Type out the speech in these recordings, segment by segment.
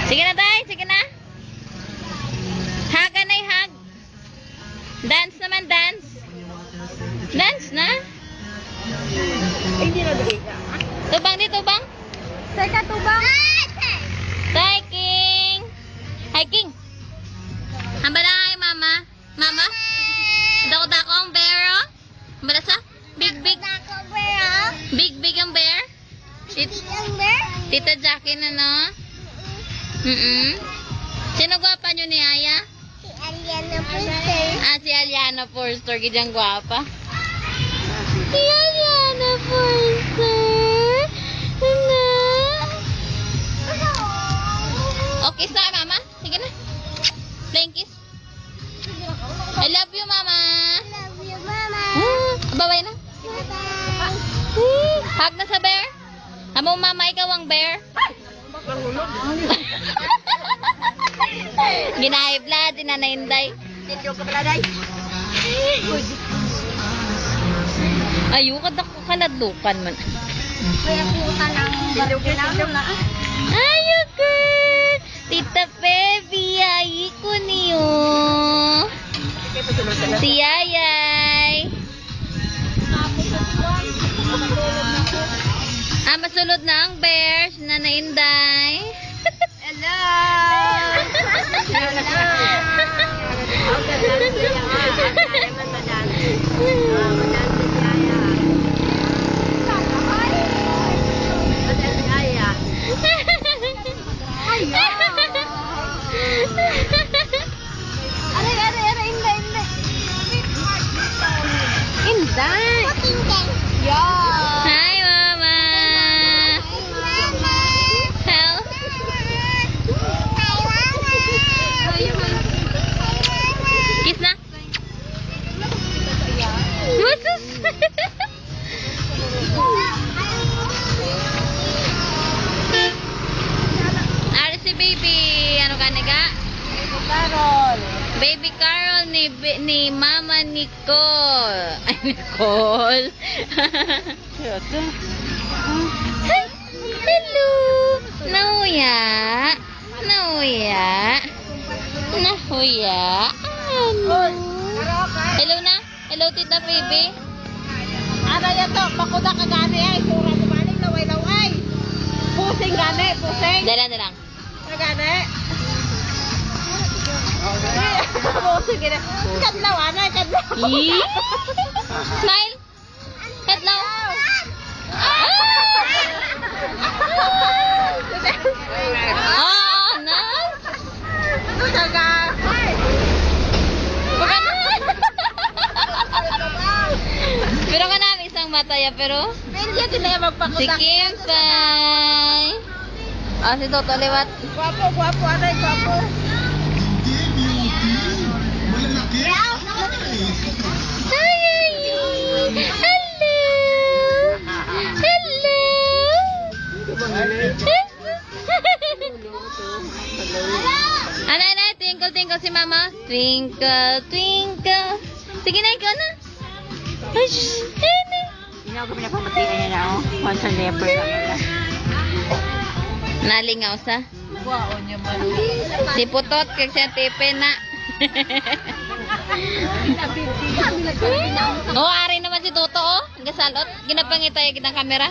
Sige na, tay. Sige na. Hug, anay, hug. Dance naman, dance. Dance na. Hindi na dali ka. Tubang di, tubang. Teka, tubang. Tay, King. Hi, King. Hambala ay, mama. Mama. Dako-dako ang bear, oh. Hambala sa? Big, big. Big, big ang bear. Tita Jackie na, no? Sino gwapa nyo ni Aya? Si Aliana Forster. Gidyang gwapa. Si Aliana Forster. Ano? Okay, sa mama. Sige na. Playing kiss. I love you, mama. Babay na. Hug na sa bear. Amo, mama, ikaw ang bear. Ginahiblad, dinanainday. Ayukat ako kaladlukan man. Ayukat! Tita Pepe, ayi ko niyo. Si Yayay. Masulod na ang bears na nainday. Hello! Inday! Yeah! Hi, mama! Help! Kiss na! Masus! Ari si baby. Ano ka niga? Carol! Baby Carol ni Mama Nicole. Ay, Nicole. Hello. Nahuya. Nahuya. Nahuya. Hello. Hello na. Hello, Tita Baby. Ano yan to? Pakuda ka gani ay. Sura mo maling laway-law ay. Pusing gani. Pusing. Dala na lang. Gani. Pusing gani. Kadlaw ana. Kadlaw. Yee. Smile. Hello. Oh, nice. Taga. Pero ka namin isang mataya, pero Hindi din na si magpakuda. Kimpay. Si Toto lewat. Guwapo, guwapo. Ano yung guwapo? Ay, ay, hello. Hello. Ano, twinkle, twinkle si mama. Twinkle, twinkle. Sige na, ikaw na. Ay, shh. Hindi ako pinapapatihan niya na ako. Once a leper lang. Nalingaw sa. Wow, niya man. Si Putot, kag siya tipe na. Oh, ari naman si Toto, oh. Gasalot. Ginapangitay kitang kamera.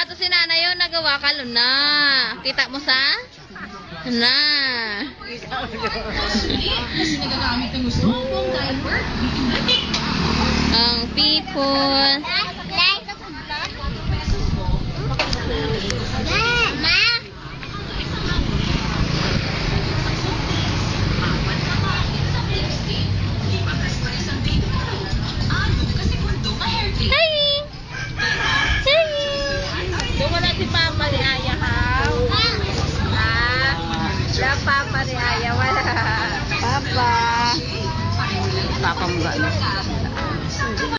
To si nanay yun, nagawa ka na. Kita mo sa? Na. Ang people. Wala si Papa ni Aya, ha? Wala Papa ni Aya, wala. Papa. Papa mo ba?